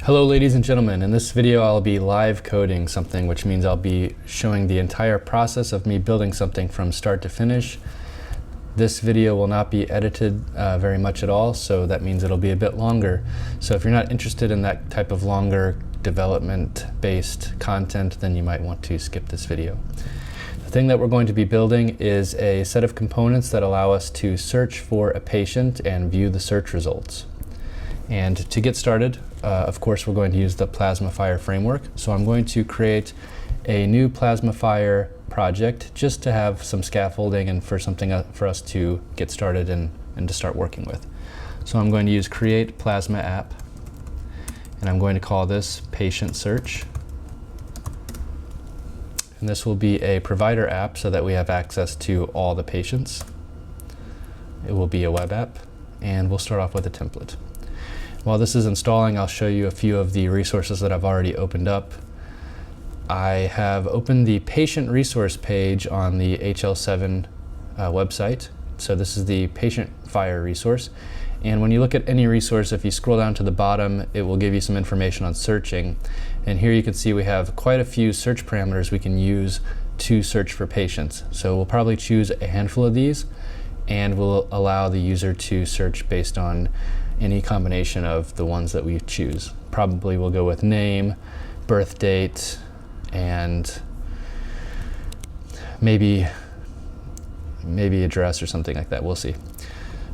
Hello ladies and gentlemen, in this video I'll be live coding something, which means I'll be showing the entire process of me building something from start to finish. This video will not be edited very much at all, so that means it'll be a bit longer. So if you're not interested in that type of longer development-based content, then you might want to skip this video. The thing that we're going to be building is a set of components that allow us to search for a patient and view the search results. And to get started, of course, we're going to use the Plasma FHIR framework. So I'm going to create a new Plasma FHIR project just to have some scaffolding and for something for us to get started and to start working with. So I'm going to use create Plasma app, and I'm going to call this patient search. And this will be a provider app so that we have access to all the patients. It will be a web app, and we'll start off with a template. While this is installing, I'll show you a few of the resources that I've already opened up. I have opened the patient resource page on the HL7 website. So this is the patient FHIR resource. And when you look at any resource, if you scroll down to the bottom, it will give you some information on searching. And here you can see we have quite a few search parameters we can use to search for patients. So we'll probably choose a handful of these, and we'll allow the user to search based on any combination of the ones that we choose. Probably we'll go with name, birth date, and maybe address or something like that. We'll see.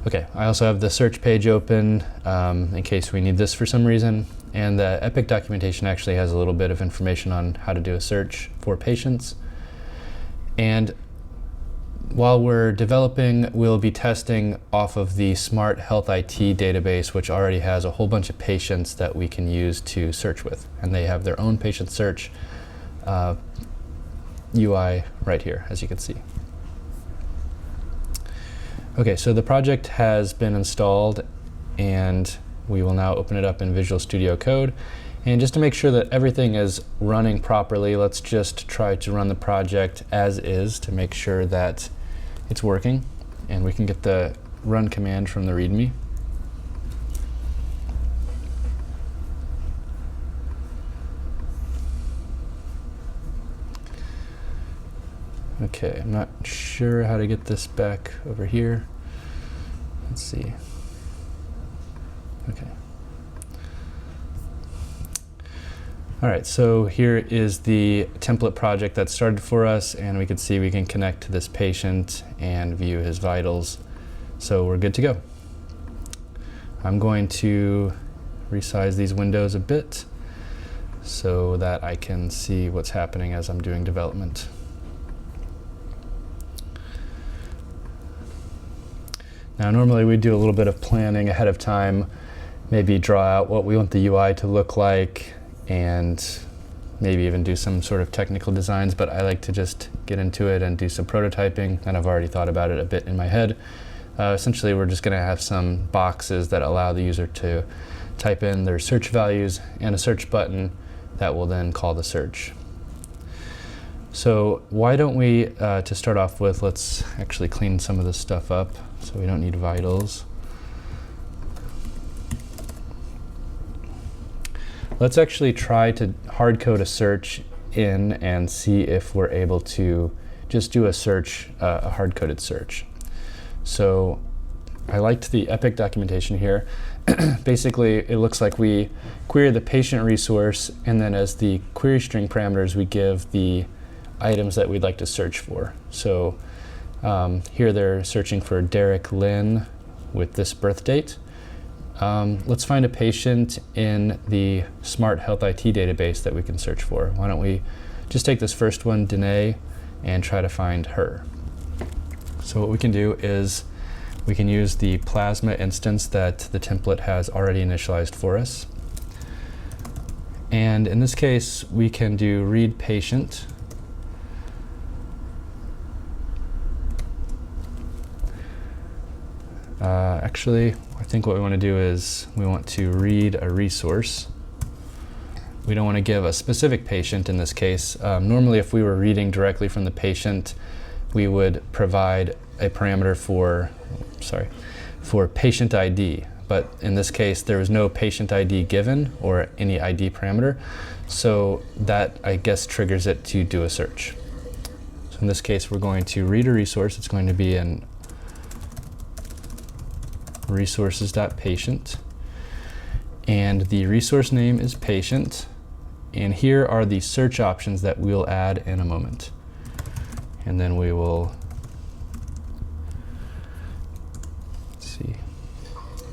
Okay, I also have the search page open in case we need this for some reason. And the Epic documentation actually has a little bit of information on how to do a search for patients. And while we're developing, we'll be testing off of the Smart Health IT database, which already has a whole bunch of patients that we can use to search with. And they have their own patient search UI right here, as you can see. Okay, so the project has been installed, and we will now open it up in Visual Studio Code. And just to make sure that everything is running properly, let's just try to run the project as is to make sure that it's working, and we can get the run command from the README. Okay, I'm not sure how to get this back over here. Let's see. Okay. All right, so here is the template project that started for us, and we can see we can connect to this patient and view his vitals. So we're good to go. I'm going to resize these windows a bit so that I can see what's happening as I'm doing development. Now, normally we do a little bit of planning ahead of time, maybe draw out what we want the UI to look like, and maybe even do some sort of technical designs, but I like to just get into it and do some prototyping, and I've already thought about it a bit in my head. Essentially, we're just going to have some boxes that allow the user to type in their search values and a search button that will then call the search. So why don't we, to start off with, let's actually clean some of this stuff up so we don't need vitals. Let's actually try to hard code a search in and see if we're able to just do a search, a hard-coded search. So I liked the Epic documentation here. Basically, it looks like we query the patient resource, and then as the query string parameters, we give the items that we'd like to search for. So here they're searching for Derek Lynn with this birth date. Let's find a patient in the Smart Health IT database that we can search for. Why don't we just take this first one, Danae, and try to find her. So what we can do is we can use the Plasma instance that the template has already initialized for us. And in this case, we can do read patient. Actually, I think what we want to do is we want to read a resource. We don't want to give a specific patient in this case. Normally, if we were reading directly from the patient, we would provide a parameter for patient ID. but in this case there was no patient ID given or any ID parameter, so that I guess triggers it to do a search. So in this case we're going to read a resource. It's going to be in resources.patient, and the resource name is patient, and here are the search options that we'll add in a moment. And then we will see.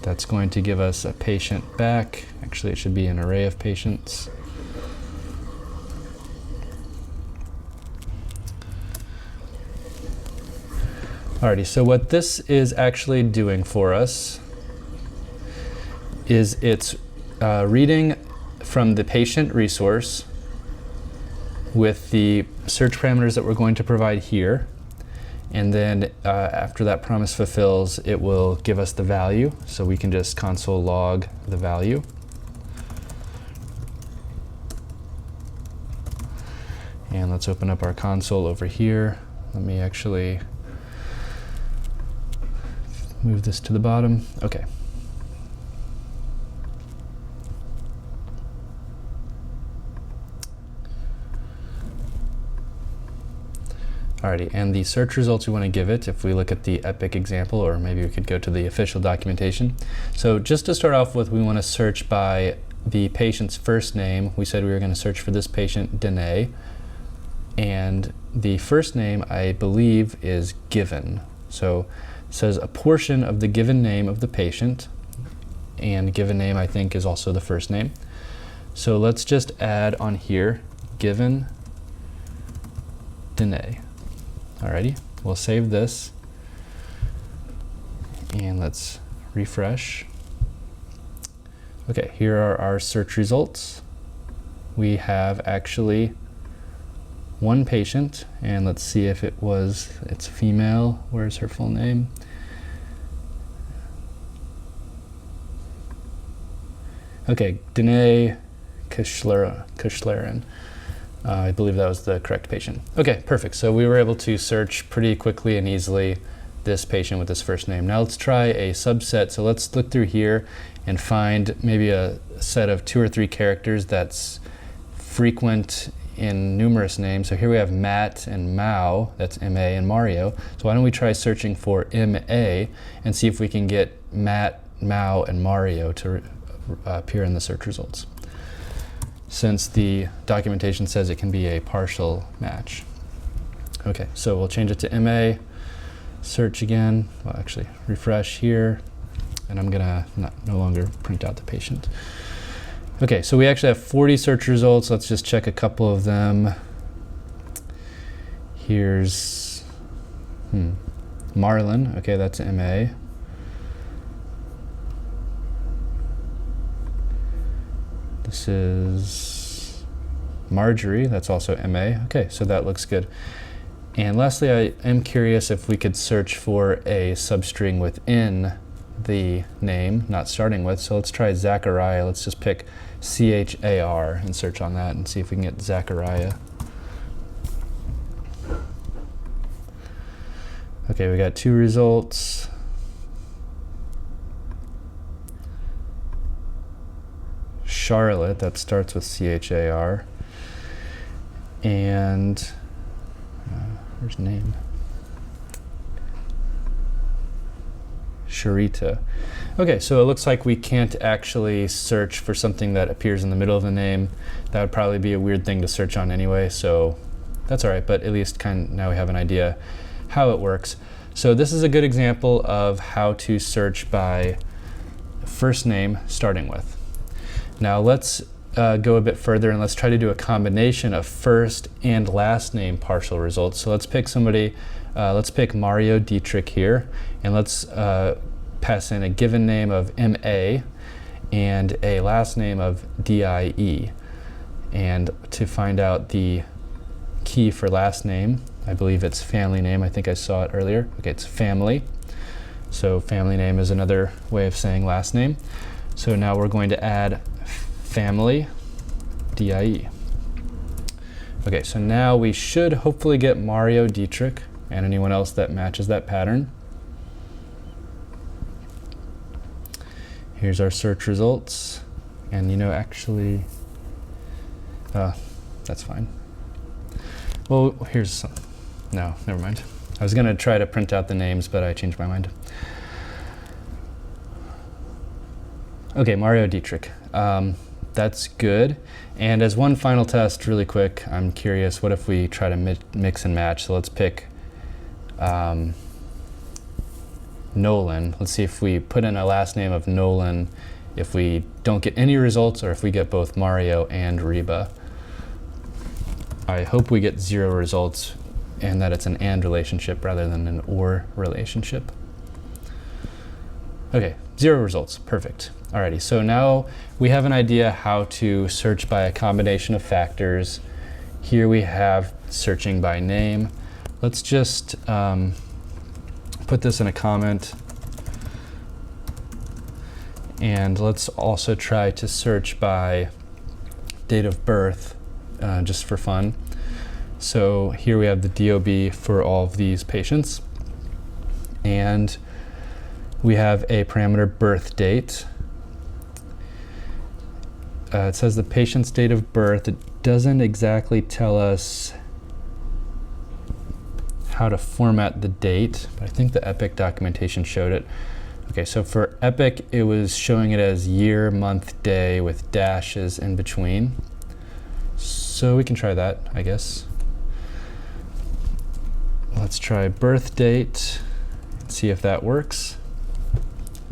That's going to give us a patient back. Actually, it should be an array of patients. Alrighty, so what this is actually doing for us is it's reading from the patient resource with the search parameters that we're going to provide here, and then after that promise fulfills, it will give us the value, so we can just console log the value. And let's open up our console over here. Let me actually move this to the bottom. Okay. Alrighty, and the search results we want to give it, if we look at the Epic example, or maybe we could go to the official documentation. So just to start off with, we want to search by the patient's first name. We said we were going to search for this patient, Danae, and the first name, I believe, is given. So it says a portion of the given name of the patient, and given name, I think, is also the first name. So let's just add on here, given Danae. Alrighty, we'll save this, and let's refresh. Okay, here are our search results. We have actually one patient, and let's see if it's female. Where's her full name? Okay, Danae Kushleren. I believe that was the correct patient. Okay, perfect. So we were able to search pretty quickly and easily this patient with this first name. Now let's try a subset. So let's look through here and find maybe a set of 2 or 3 characters that's frequent in numerous names. So here we have Matt and Mao, that's M-A, and Mario. So why don't we try searching for M-A and see if we can get Matt, Mao, and Mario to appear in the search results, since the documentation says it can be a partial match. Okay, so we'll change it to MA, search again, well actually refresh here, and I'm gonna no longer print out the patient. Okay, so we actually have 40 search results. Let's just check a couple of them. Here's Marlon, okay, that's MA. This is Marjorie, that's also MA. Okay, so that looks good. And lastly, I am curious if we could search for a substring within the name, not starting with. So let's try Zachariah. Let's just pick CHAR and search on that and see if we can get Zachariah. Okay, we got 2 results. Charlotte, that starts with CHAR, and where's name? Sharita. Okay, so it looks like we can't actually search for something that appears in the middle of the name. That would probably be a weird thing to search on anyway, so that's all right, but at least now we have an idea how it works. So this is a good example of how to search by first name starting with. Now let's go a bit further and let's try to do a combination of first and last name partial results. So let's pick somebody, let's pick Mario Dietrich here, and let's pass in a given name of M-A and a last name of D-I-E. And to find out the key for last name, I believe it's family name. I think I saw it earlier. Okay, it's family. So family name is another way of saying last name. So now we're going to add family, D-I-E. Okay, so now we should hopefully get Mario Dietrich and anyone else that matches that pattern. Here's our search results. And actually, that's fine. Well, here's some. No, never mind. I was gonna try to print out the names, but I changed my mind. Okay, Mario Dietrich. That's good. And as one final test, really quick, I'm curious, what if we try to mix and match? So let's pick Nolan. Let's see if we put in a last name of Nolan, if we don't get any results, or if we get both Mario and Reba. I hope we get 0 results, and that it's an and relationship rather than an or relationship. Okay, 0 results, perfect. Alrighty, so now we have an idea how to search by a combination of factors. Here we have searching by name. Let's just put this in a comment. And let's also try to search by date of birth, just for fun. So here we have the DOB for all of these patients. And we have a parameter birth date. It says the patient's date of birth. It doesn't exactly tell us how to format the date, but I think the Epic documentation showed it. Okay, so for Epic, it was showing it as year, month, day with dashes in between. So we can try that, I guess. Let's try birth date and see if that works.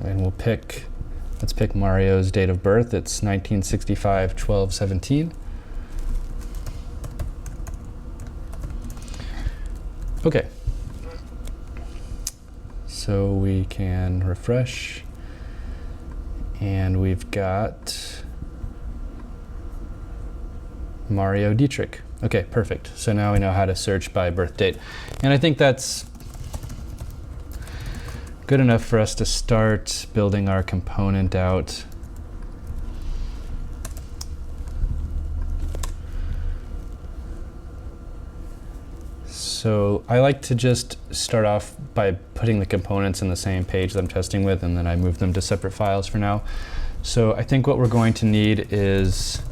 And let's pick Mario's date of birth. It's 1965-12-17. Okay. So we can refresh, and we've got Mario Dietrich. Okay, perfect. So now we know how to search by birth date. And I think that's good enough for us to start building our component out. So I like to just start off by putting the components in the same page that I'm testing with, and then I move them to separate files for now. So I think what we're going to need is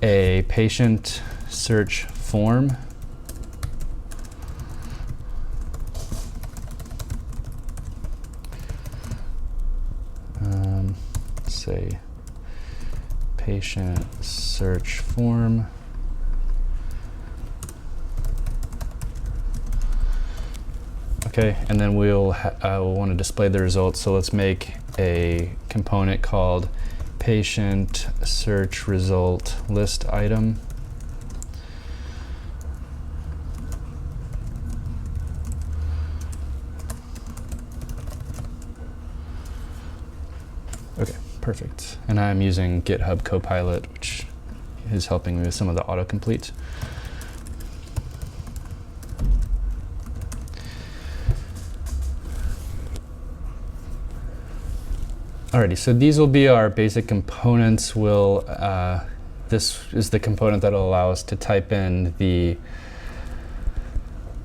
a patient search form. Say patient search form. Okay, and then we'll want to display the results. So let's make a component called patient search result list item. Okay, perfect. And I'm using GitHub Copilot, which is helping me with some of the autocomplete. Alrighty, so these will be our basic components. This is the component that will allow us to type in the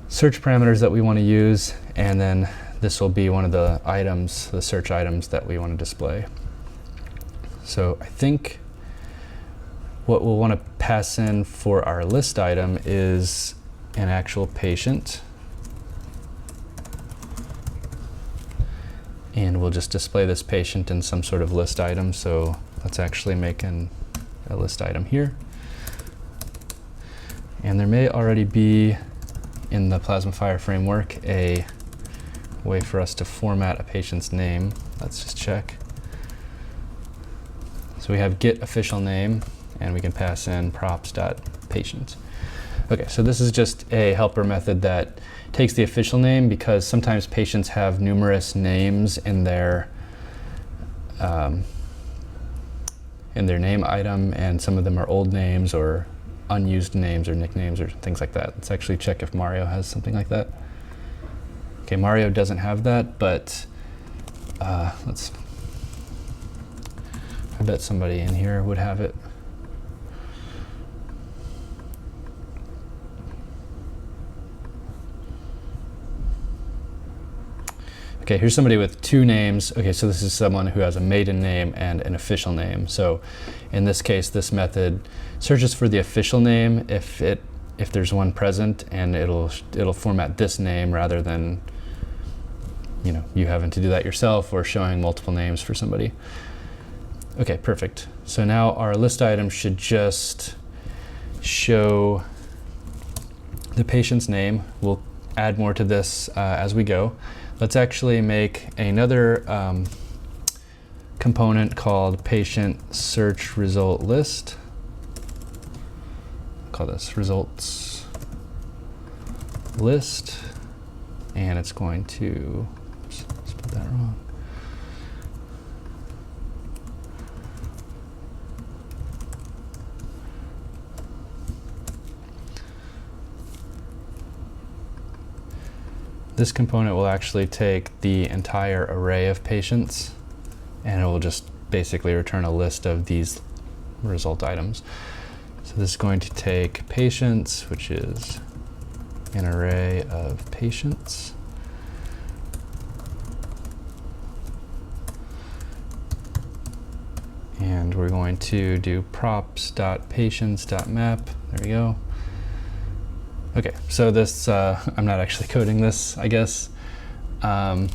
search parameters that we want to use, and then this will be one of the items, the search items that we want to display. So I think what we'll want to pass in for our list item is an actual patient. And we'll just display this patient in some sort of list item. So let's actually make a list item here. And there may already be in the Plasma FHIR framework a way for us to format a patient's name. Let's just check. So we have get official name, and we can pass in props.patient. Okay, so this is just a helper method that takes the official name, because sometimes patients have numerous names in their name item, and some of them are old names or unused names or nicknames or things like that. Let's actually check if Mario has something like that. Okay, Mario doesn't have that, but I bet somebody in here would have it. Okay, here's somebody with two names. Okay, so this is someone who has a maiden name and an official name. So in this case, this method searches for the official name if there's one present, and it'll format this name rather than you having to do that yourself or showing multiple names for somebody. Okay, perfect. So now our list item should just show the patient's name. We'll add more to this as we go. Let's actually make another component called patient search result list. Call this results list, and it's going to spelled that wrong. This component will actually take the entire array of patients, and it will just basically return a list of these result items. So this is going to take patients, which is an array of patients. And we're going to do props.patients.map. There we go. Okay, so this, I'm not actually coding this, I guess. What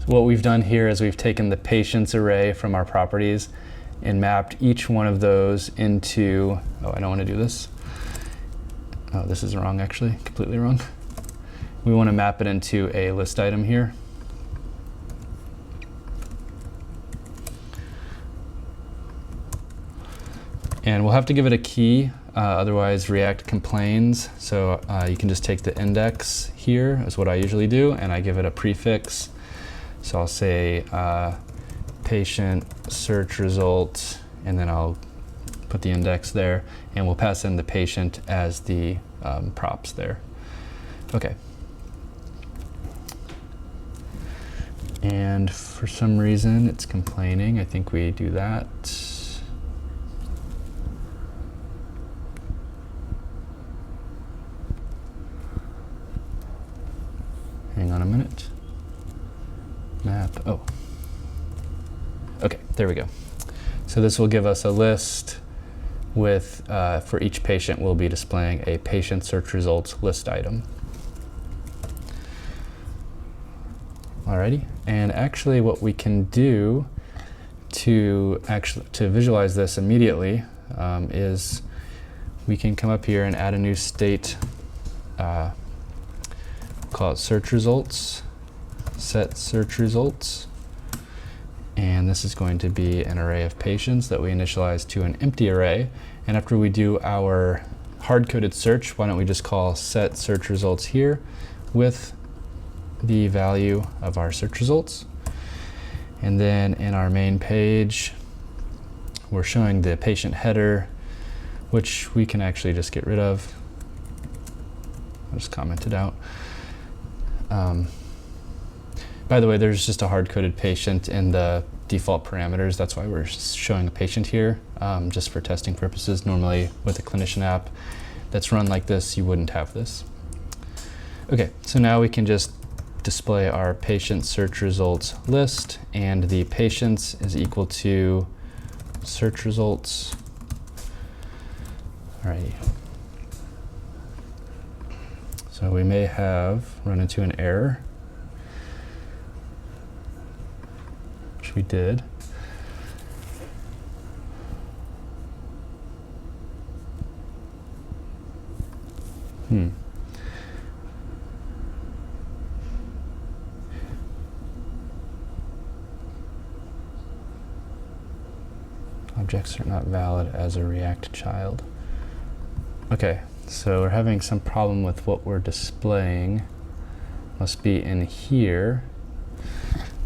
we've done here is we've taken the patients array from our properties and mapped each one of those into, oh, I don't want to do this. Oh, this is wrong actually, completely wrong. We want to map it into a list item here. And we'll have to give it a key, otherwise React complains. So you can just take the index here, is what I usually do, and I give it a prefix. So I'll say patient search results, and then I'll put the index there, and we'll pass in the patient as the props there. Okay. And for some reason it's complaining. I think we do that. Hang on a minute. Map, oh. Okay, there we go. So this will give us a list with, for each patient, we'll be displaying a patient search results list item. Alrighty, and actually what we can do to visualize this immediately is we can come up here and add a new state, call it search results, set search results. And this is going to be an array of patients that we initialize to an empty array. And after we do our hard-coded search, why don't we just call set search results here with the value of our search results. And then in our main page, we're showing the patient header, which we can actually just get rid of. I'll just comment it out. By the way, there's just a hard-coded patient in the default parameters. That's why we're showing a patient here, just for testing purposes. Normally, with a clinician app that's run like this, you wouldn't have this. Okay, so now we can just display our patient search results list, and the patients is equal to search results. Alrighty. So we may have run into an error, which we did. Objects are not valid as a React child. Okay, so we're having some problem with what we're displaying. Must be in here.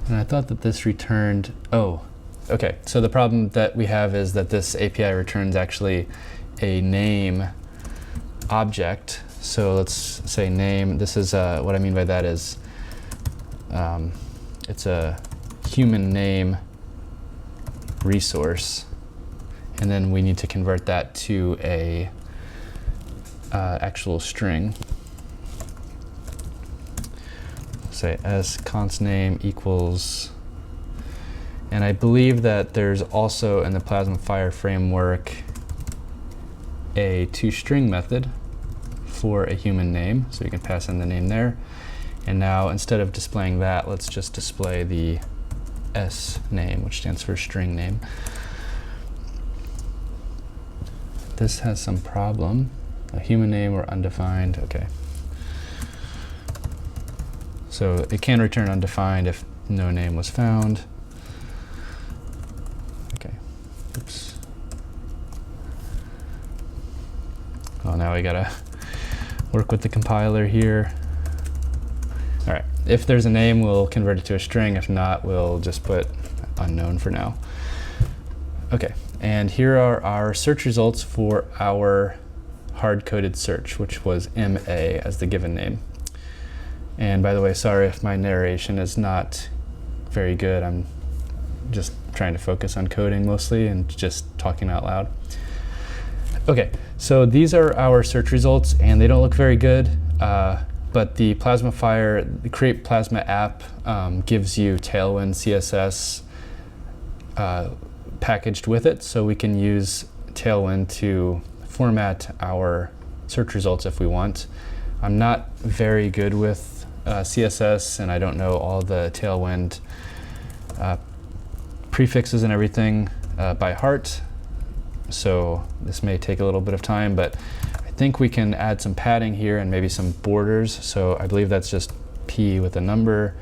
And I thought that this returned, oh, okay. So the problem that we have is that this API returns actually a name object. So let's say name. This is, what I mean by that is, it's a human name resource. And then we need to convert that to a actual string. say s const name equals, and I believe that there's also in the Plasma FHIR framework a toString method for a human name, so you can pass in the name there. And now instead of displaying that, let's just display the S name, which stands for string name. This has some problem. A human name or undefined, okay. So it can return undefined if no name was found. Okay, oops. Well, now we gotta work with the compiler here. All right, if there's a name, we'll convert it to a string. If not, we'll just put unknown for now. Okay, and here are our search results for our hard-coded search, which was MA as the given name. And by the way, sorry if my narration is not very good. I'm just trying to focus on coding mostly and just talking out loud. Okay, so these are our search results, and they don't look very good. But the Plasma FHIR, the Create Plasma app, gives you Tailwind CSS packaged with it, so we can use Tailwind to format our search results if we want. I'm not very good with CSS, and I don't know all the Tailwind prefixes and everything by heart, so this may take a little bit of time, but I think we can add some padding here and maybe some borders. So I believe that's just P with a number.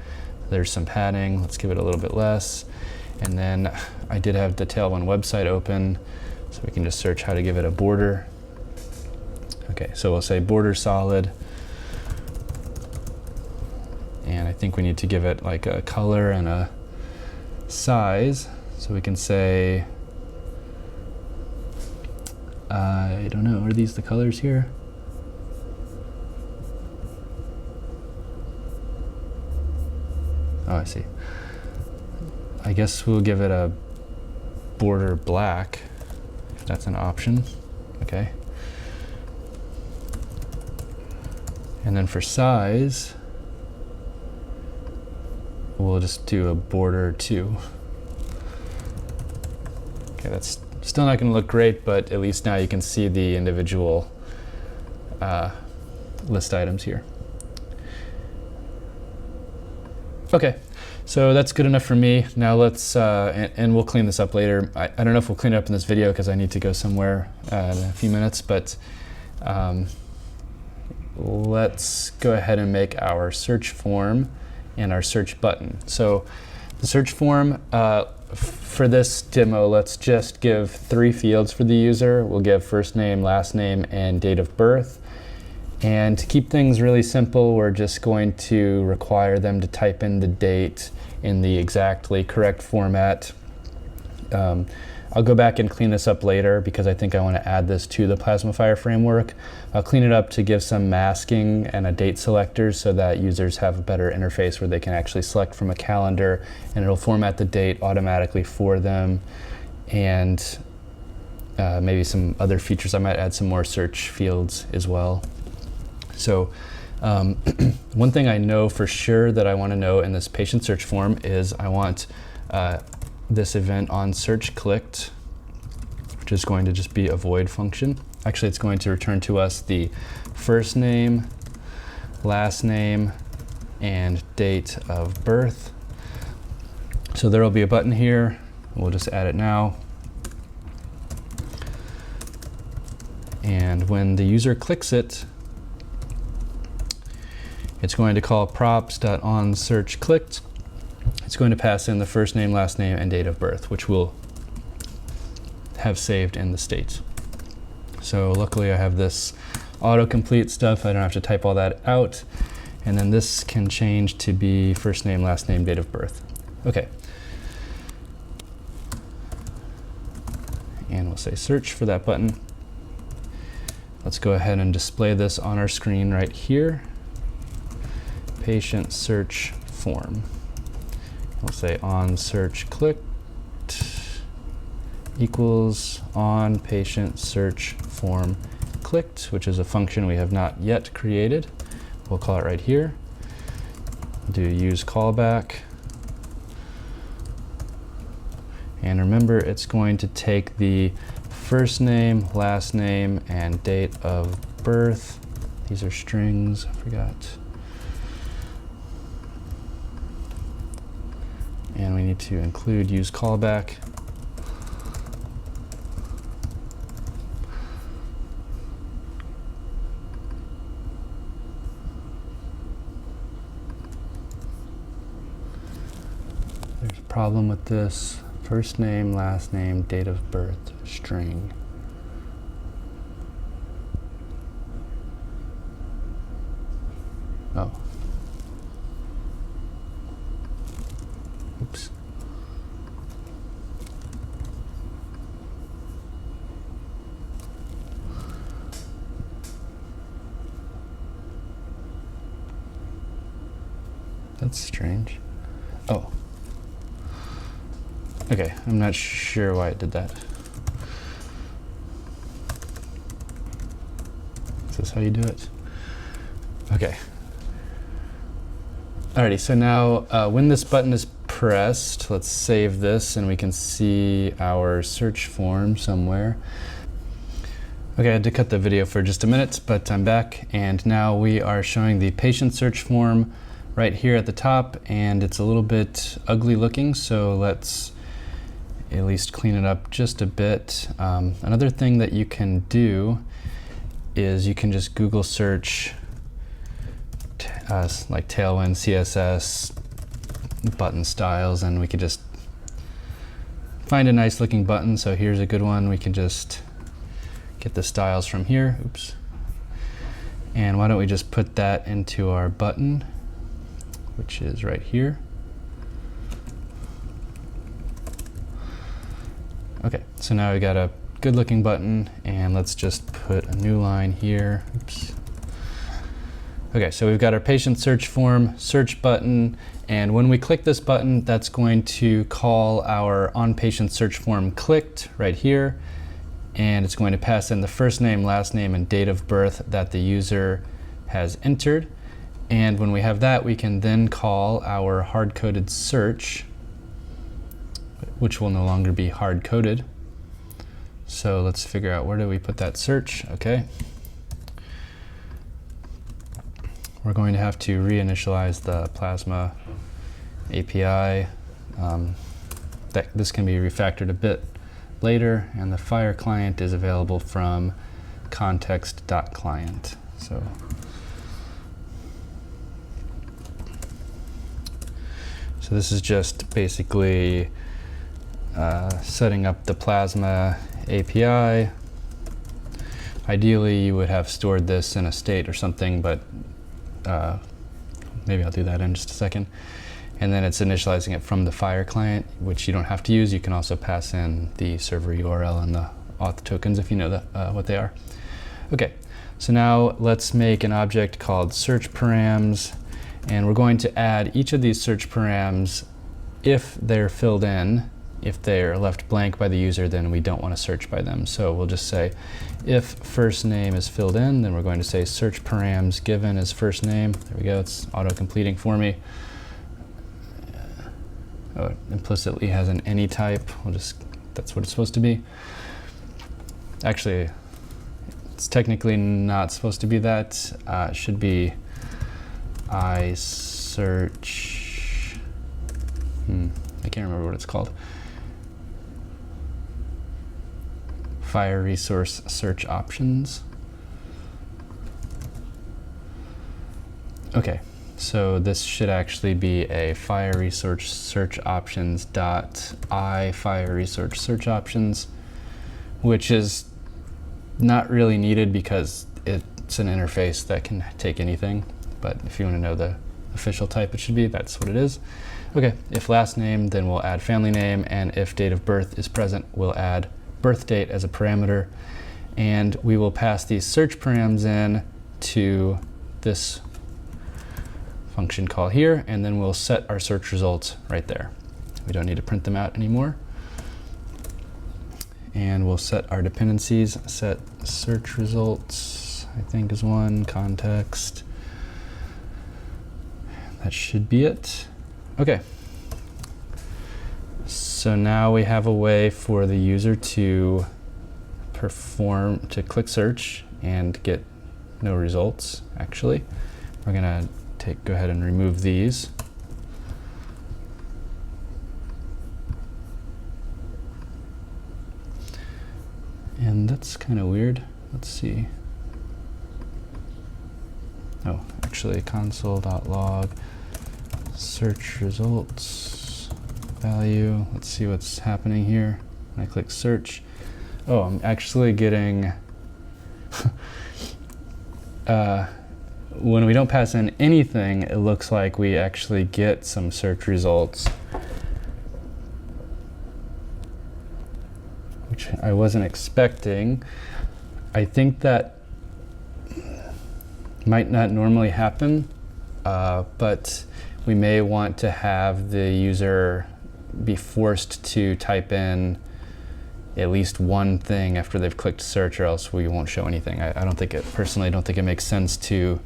There's some padding. Let's give it a little bit less. And then I did have the Tailwind website open, so we can just search how to give it a border. Okay, so we'll say border solid. And I think we need to give it like a color and a size. So we can say, I don't know, are these the colors here? Oh, I see. I guess we'll give it a border black, if that's an option. Okay. And then for size, we'll just do a border 2. Okay, that's still not going to look great, but at least now you can see the individual list items here. Okay, so that's good enough for me. Now let's, and we'll clean this up later. I don't know if we'll clean it up in this video because I need to go somewhere in a few minutes, but let's go ahead and make our search form and our search button. So the search form, for this demo, let's just give 3 fields for the user. We'll give first name, last name, and date of birth. And to keep things really simple, we're just going to require them to type in the date in the exactly correct format. I'll go back and clean this up later because I think I want to add this to the Plasma FHIR framework. I'll clean it up to give some masking and a date selector so that users have a better interface where they can actually select from a calendar and it'll format the date automatically for them. And maybe some other features. I might add some more search fields as well. So one thing I know for sure that I want to know in this patient search form is I want this event on search clicked, which is going to just be a void function. Actually, it's going to return to us the first name, last name, and date of birth. So there will be a button here. We'll just add it now. And when the user clicks it, it's going to call props.onSearchClicked. It's going to pass in the first name, last name, and date of birth, which we'll have saved in the state. So luckily I have this autocomplete stuff. I don't have to type all that out. And then this can change to be first name, last name, date of birth. Okay. And we'll say search for that button. Let's go ahead and display this on our screen right here. Patient search form. We'll say on search clicked equals on patient search form clicked, which is a function we have not yet created. We'll call it right here. do use callback. And remember, it's going to take the first name, last name, and date of birth. These are strings, I forgot. And we need to include use callback. There's a problem with this. First name, last name, date of birth, string. Oh. Oops. That's strange. Oh. Okay, I'm not sure why it did that. Is this how you do it? Okay. Alrighty, so now when this button is pressed, let's save this and we can see our search form somewhere. Okay, I had to cut the video for just a minute, but I'm back, and now we are showing the patient search form right here at the top, and it's a little bit ugly looking, so let's at least clean it up just a bit. Another thing that you can do is you can just Google search like Tailwind CSS button styles, and we could just find a nice looking button. So here's a good one. We can just get the styles from here. Oops. And why don't we just put that into our button, which is right here. Okay, so now we got a good looking button, and let's just put a new line here. Oops. Okay, so we've got our patient search form, search button, and when we click this button, that's going to call our on patient search form clicked right here, and it's going to pass in the first name, last name, and date of birth that the user has entered. And when we have that, we can then call our hard-coded search, which will no longer be hard-coded. So let's figure out, where do we put that search? Okay. We're going to have to reinitialize the Plasma API. This can be refactored a bit later, and the FHIR client is available from context.client. So this is just basically setting up the Plasma API. Ideally, you would have stored this in a state or something, but maybe I'll do that in just a second. And then it's initializing it from the FHIR client, which you don't have to use. You can also pass in the server URL and the auth tokens if you know that, what they are. Okay, so now let's make an object called search params, and we're going to add each of these search params if they're filled in. If they're left blank by the user, then we don't want to search by them. So we'll just say if first name is filled in, then we're going to say search params given as first name. There we go, it's auto-completing for me. Oh, it implicitly has an any type. That's what it's supposed to be. Actually, it's technically not supposed to be that. It should be I search, I can't remember what it's called. FHIR resource search options. Okay, so this should actually be a FHIR resource search options dot I FHIR resource search options, which is not really needed because it's an interface that can take anything. But if you want to know the official type it should be, that's what it is. Okay, if last name, then we'll add family name, and if date of birth is present, we'll add birth date as a parameter, and we will pass these search params in to this function call here, and then we'll set our search results right there. We don't need to print them out anymore. And we'll set our dependencies, set search results, I think is one, context. That should be it. Okay. So now we have a way for the user to click search and get no results, actually. We're gonna go ahead and remove these. And that's kind of weird. Let's see. Oh, actually console.log search results value. Let's see what's happening here. When I click search, oh, I'm actually getting when we don't pass in anything, it looks like we actually get some search results, which I wasn't expecting. I think that might not normally happen, but we may want to have the user be forced to type in at least one thing after they've clicked search, or else we won't show anything. I don't think personally, I don't think it makes sense to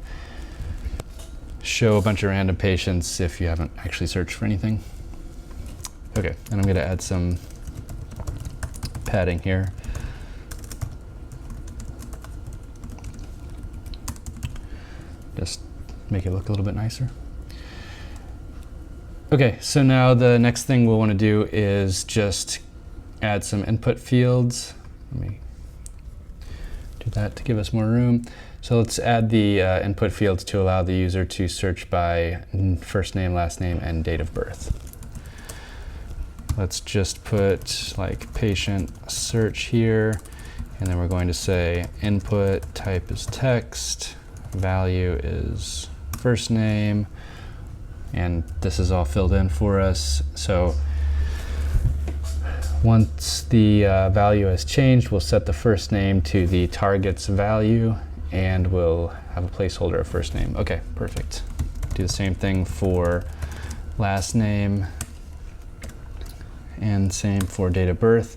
show a bunch of random patients if you haven't actually searched for anything. Okay, and I'm going to add some padding here. Just make it look a little bit nicer. Okay, so now the next thing we'll want to do is just add some input fields. Let me do that to give us more room. So let's add the input fields to allow the user to search by first name, last name, and date of birth. Let's just put like patient search here, and then we're going to say input type is text, value is first name, and this is all filled in for us. So once the value has changed, we'll set the first name to the target's value, and we'll have a placeholder of first name. Okay, perfect. Do the same thing for last name, and same for date of birth.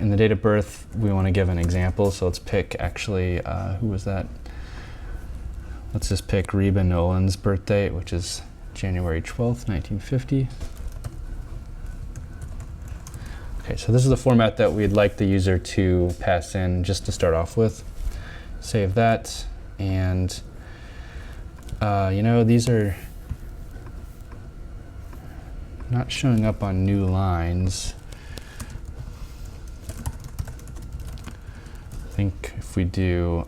In the date of birth, we want to give an example, so let's pick actually, who was that? Let's just pick Reba Nolan's birth date, which is January 12th, 1950. Okay, so this is the format that we'd like the user to pass in just to start off with. Save that, and you know, these are not showing up on new lines. I think if we do,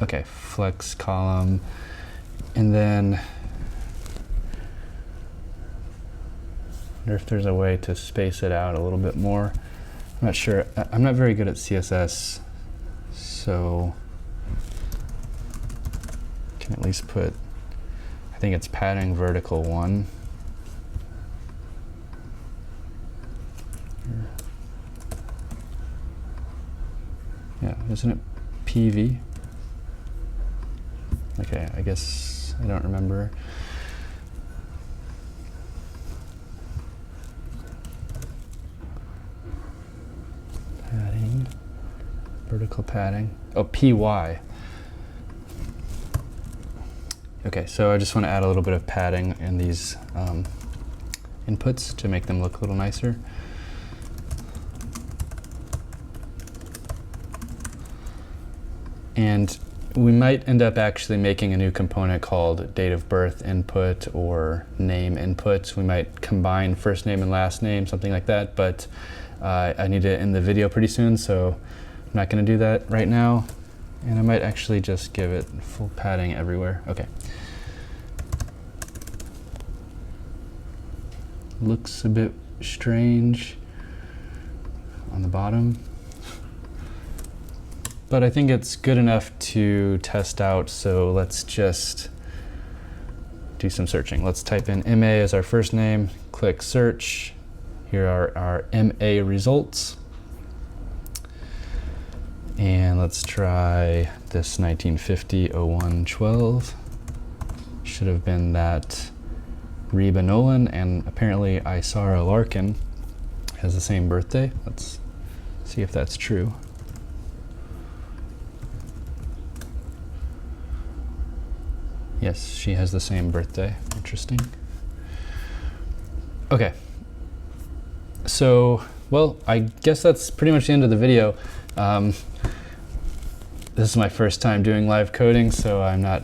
okay, flex column, and then I wonder if there's a way to space it out a little bit more. I'm not sure. I'm not very good at CSS, so can at least put, I think it's padding vertical 1. Yeah, isn't it PV? Okay, I guess I don't remember. Padding, vertical padding. Oh, PY. Okay, so I just want to add a little bit of padding in these inputs to make them look a little nicer. And we might end up actually making a new component called date of birth input or name input. We might combine first name and last name, something like that, but I need it in the video pretty soon, so I'm not going to do that right now. And I might actually just give it full padding everywhere. Okay. Looks a bit strange on the bottom, but I think it's good enough to test out, so let's just do some searching. Let's type in MA as our first name, click search. Here are our MA results. And let's try this 1950-01-12. Should have been that Reba Nolan, and apparently Isara Larkin has the same birthday. Let's see if that's true. Yes, she has the same birthday. Interesting. Okay. So, well, I guess that's pretty much the end of the video. This is my first time doing live coding, so I'm not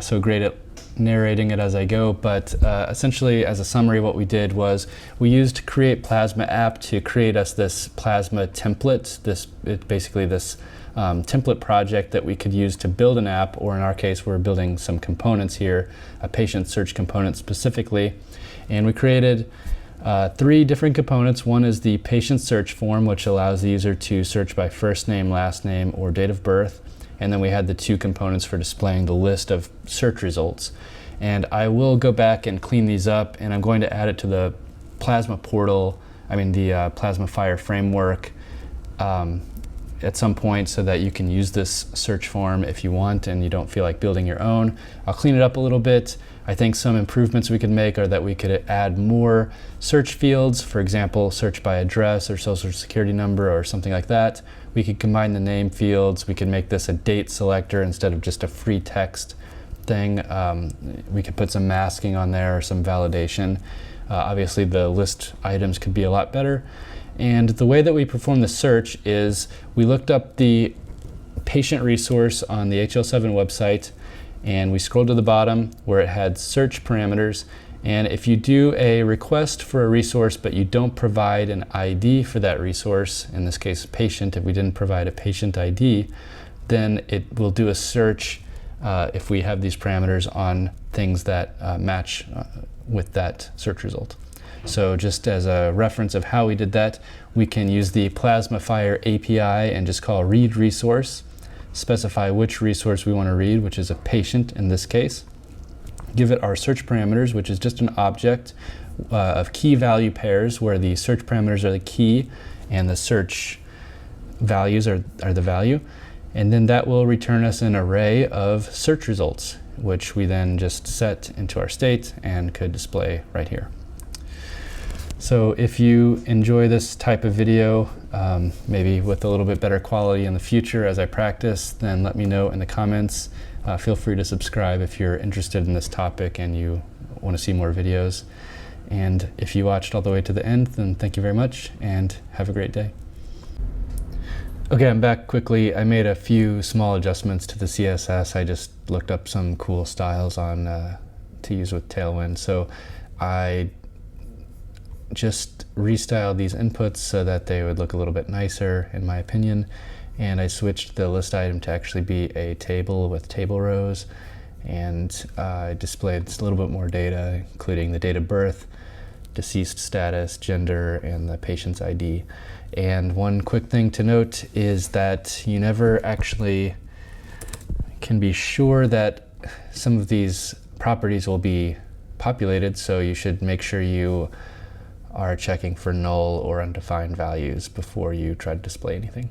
so great at narrating it as I go, but essentially as a summary what we did was we used Create Plasma app to create us this Plasma template, basically this template project that we could use to build an app, or in our case we're building some components here, a patient search component specifically, and we created 3 different components. One is the patient search form, which allows the user to search by first name, last name, or date of birth. And then we had the 2 components for displaying the list of search results. And I will go back and clean these up, and I'm going to add it to the Plasma portal, the Plasma FHIR framework at some point, so that you can use this search form if you want and you don't feel like building your own. I'll clean it up a little bit. I think some improvements we could make are that we could add more search fields, for example, search by address or social security number or something like that. We could combine the name fields. We could make this a date selector instead of just a free text thing. We could put some masking on there or some validation. Obviously the list items could be a lot better. And the way that we perform the search is we looked up the patient resource on the HL7 website, and we scrolled to the bottom where it had search parameters. And if you do a request for a resource but you don't provide an ID for that resource, in this case patient, if we didn't provide a patient ID, then it will do a search if we have these parameters on things that match with that search result. So just as a reference of how we did that, we can use the Plasma FHIR API and just call read resource, specify which resource we want to read, which is a patient in this case, give it our search parameters, which is just an object of key value pairs where the search parameters are the key and the search values are the value, and then that will return us an array of search results, which we then just set into our state and could display right here. So if you enjoy this type of video, maybe with a little bit better quality in the future as I practice, then let me know in the comments. Feel free to subscribe if you're interested in this topic and you want to see more videos. And if you watched all the way to the end, then thank you very much and have a great day. Okay, I'm back quickly. I made a few small adjustments to the CSS. I just looked up some cool styles on to use with Tailwind. So I just restyled these inputs so that they would look a little bit nicer, in my opinion. And I switched the list item to actually be a table with table rows. And I displayed a little bit more data, including the date of birth, deceased status, gender, and the patient's ID. And one quick thing to note is that you never actually can be sure that some of these properties will be populated, so you should make sure you are checking for null or undefined values before you try to display anything.